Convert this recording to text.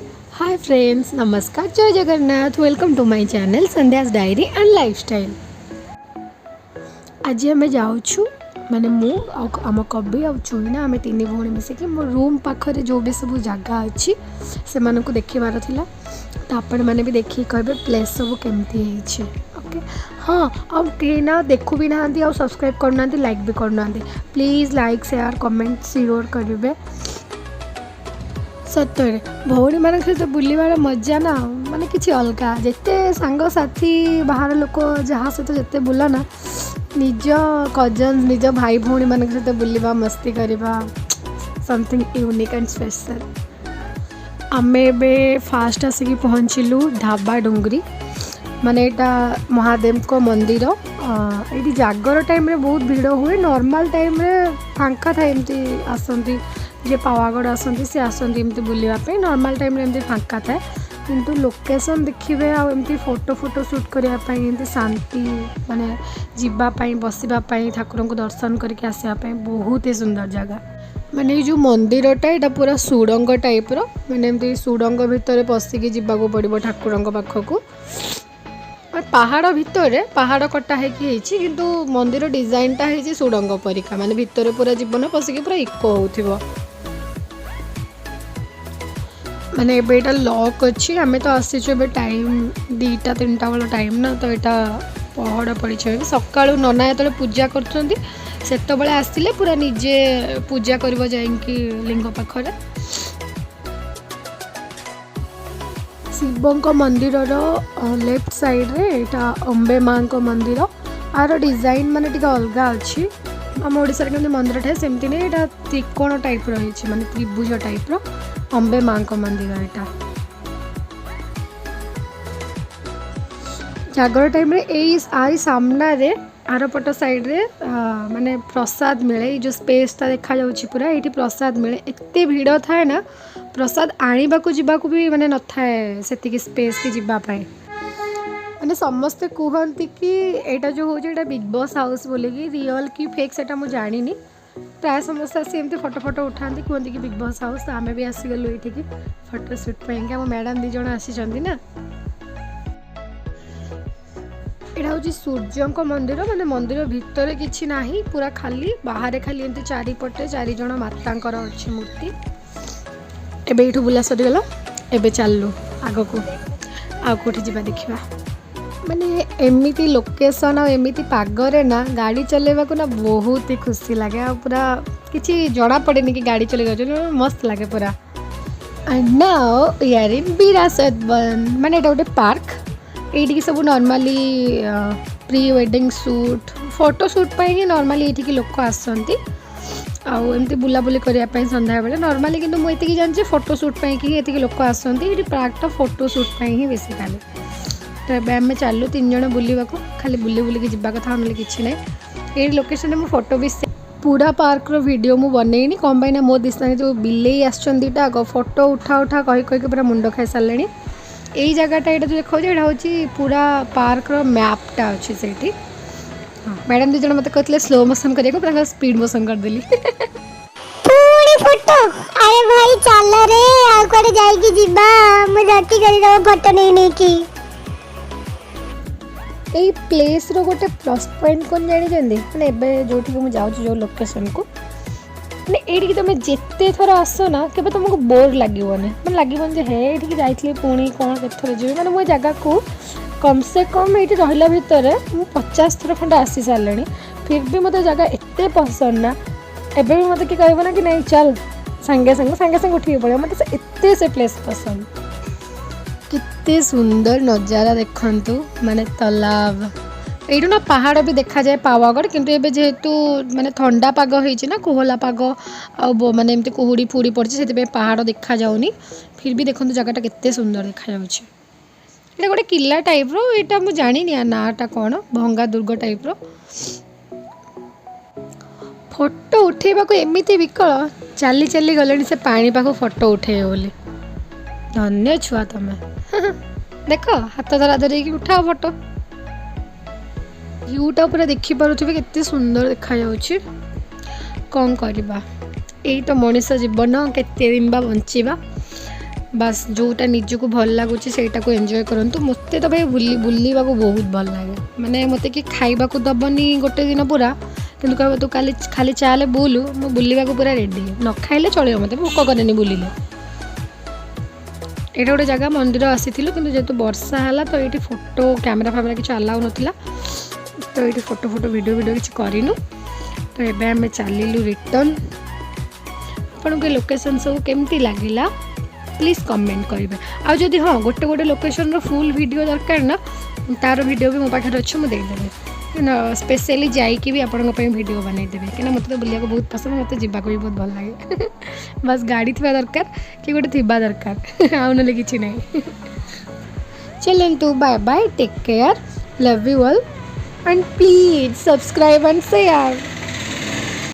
हाय friends, नमस्कार, जय Jagannath. Welcome to my channel Sandhya's diary and lifestyle. आज आम जाऊँ माने मु आम कवि आ चुईना आम तीन भौणी मिसिकी मो रूम पाखरे जो भी सब जगह अच्छी से देखिबार थिला। तो आपण मैंने भी देखिए कहे प्लेस सब केमती है। ओके हाँ, अब कहीं ना देखु भी ना आ सब्सक्राइब करना, लाइक भी करना। Please like share comment sure करेंगे। सतरे भौणी मान सहित बुलवार मजा ना माने किसी अलग जिते सांग साथी बाहर लोक जहाँ सहित जिते बुल ना निज कजन्स निज भाई भौणी मान सहित बुलवा मस्ती करवा समथिंग यूनिक एंड स्पेशल। आमे बे फास्ट आसिक पहुँचलु ढाबा डुंगरी माने यहाँ महादेव को मंदिर। ये जागर टाइम रे बहुत भीड़ हुए, नॉर्मल टाइम रे फांका था एमती आसती जे पावागढ़ आसती सी आसती एमती बुलापी। नॉर्मल टाइम रे एमती फांका थाए किंतु लोकेशन देखिए आमती फोटो शूट करने शांति माने जीवाई बसवाई ठाकुर को दर्शन करके आसवाई बहुत ही सुंदर जगह। माने जो मंदिरटा यहाँ पूरा सुड़ंग टाइप रो माने एमती सुड़ंग भितर पशिकी जावाक पड़ो ठाकुर पाखक। पहाड़ भितर पहाड़ कटा है किंतु मंदिर डिजाइनटा है सुड़ंग परिका माने भितर पूरा जीवन पशिकी पूरा इको हो माने एटा लॉक अच्छी। आम तो आसीचु टाइम 2-3 वाला टाइम ना, तो यहाँ पहड़ पड़ी सका नना जो पूजा कर आसले पूरा निजे पूजा कर लिंग पाखरे। शिव मंदिर लेफ्ट साइड रे यहाँ अम्बे माँ को मंदिर। आर डिजाइन माने टिके अलग अच्छी। आम ओडिशा रे मंदिर ठाए सेमती नहीं, यहाँ त्रिकोण टाइप रही माने त्रिभुज टाइप रो अम्बे माँ को मंदिर। यहाँ जागर टाइम रे आई सामना रे आरपट साइड रे माने प्रसाद मिले। जो स्पेसटा देखा जाउछि पूरा ये प्रसाद मिले। एते भीड़ थाए ना प्रसाद आने को जीवाक भी माने न थाए सेतिकी स्पेस की जीवापाई। माने समस्ते कहती कि यहाँ जो हो बिग बॉस हाउस बोलिकी रियल कि फेक सेटा मु जानिनी। प्राय समस्त आसी एमती फोटो उठाती कहते कि बिग बॉस हाउस। आम भी आसीगलु ये फोटो सुट पाई। आम मैडम 2 जण आसी ना। यहाँ हूँ सूर्य मंदिर माने मंदिर भितर किसी ना पूरा खाली बाहर खाली एमती चारिपटे 4 जण मातांकर अच्छी मूर्ति। एबे ये बुला सरीगला एबे चलू आग को आउ कौटी जा देखा। माने एमिती लोकेशन और एमिती पागरे ना गाड़ी चलेबा को ना बहुत ही खुशी लगे। आ पूरा किसी जना पड़े कि गाड़ी चले मस्त लगे पूरा। And now we are in Virasat Van माने एटा गोटे पार्क। ये सब normally pre wedding shoot photo shoot पर ही नॉर्मली ये लोक आसती आमती बुलाबुली करने संध्या बेले नॉर्मली किंतु मुझे जानची फोटो शूट पर ही लोक आसती। ये पार्कटा फोटो शूट पर ही बेसिकाली। तो ये आम चलू 3 जण बुलवा खाली बुली बुलिकी जावा कथा ना कि ना। ये लोकेशन में फोटो भी पूरा पार्क रो वीडियो मु बनईनी कम पाई ना मो दिशा जो बिले आसटा आग फोटो उठा कही कहीकि पूरा मुंड खाई सारे। यही जगहटा यहाँ जो देखा यहाँ हूँ पूरा पार्क रो मैपटा अच्छी से। हाँ मैडम 2 जण मत कहते स्लो मोशन करने स्पीड मोशन करदेली। फोटो अरे भाई चल रे आ कोडे जाई की जिबा मु रटी करी रो फोटो नहीं की। यही प्लेस रो गोटे प्लस पॉइंट कौन जानी मैंने एबे जोठी को जाऊँ जो लोकेशन को मैंने ये तुम जिते थर आस ना के तुमको बोर लगे मैंने लगे हे ये जाइए पुणी कौन केथर जी मैंने मो जगह को कम से कम ये रहा भितर 50 थर खंडे आसी सारे। फिर भी मत जगह एत पसंद ना एबे भी मत कि कहब ना कि नहीं चल सांगे सांगे उठिक पड़े मत एत से प्लेस पसंद। कितने सुंदर नजारा देखंतु माने तालाब ये ना पहाड़ भी देखा जाए पावागढ़ किंतु एबे जेहेतु माने ठंडा पाग होइछि ना कोहला पाग आ माने एमती कुहुड़ी फुड़ी पड़छि सेति पहाड़ देखा जाउनी। फिर भी देखंतु जगहटा केते सुंदर देखा जाउछि। ये गोटे किला टाइप रो एटा मु जानि नि नाटा कोन भंगा दुर्ग टाइप रो। फोटो उठेबा को एमिति विकल चली चली गलेनी से पानी पाखो फोटो उठेबे बोली। धन्य छुआ तमे देख हाथ धरा धरी उठाओ फोटो। व्यूटा पूरा देखिपे केते सुंदर देखा जाउछि। कौन करवा यही तो मनीष जीवन केते दिन बा बंचिबा। बास जोटा निजको भल लगुच से एंजॉय करंतु मते तो भाई बुलवा को बहुत भल लगे माने मते कि खाइबा को दबनी गोटे दिन पूरा किंतु कह तू खाली खाली चाले बुलू मो बुलवा को पूरा रेडी न खाइले चलियो मते भोक करेनी बुलिले एटा गोटे जगह मंदिर आसीथिलु किंतु जेतु वर्षा हला तो ये फोटो कैमेरा फैमेरा किछ अलाउ नथिला तो ये फोटो वीडियो किछ करिनु तो एबे हमें चलिलु रिटर्न आपन के लोकेशन सब केमती लागिला प्लीज कमेंट करेंगे आ जदि हाँ गोटे गोटे लोकेशन फुल वीडियो दरकार ना तार वीडियो भी मो पाखे अच्छे मुझे देदेवी स्पेशली जाइए भी आपण वीडियो बनईदेवी कहीं मत तो बुलिया बहुत पसंद मत जावाक भी बहुत भल लगे बस गाड़ी थी दरकार कि गोटे थी दरकार आउ ना कि नहीं चलतु bye bye take care love you all and please subscribe and share.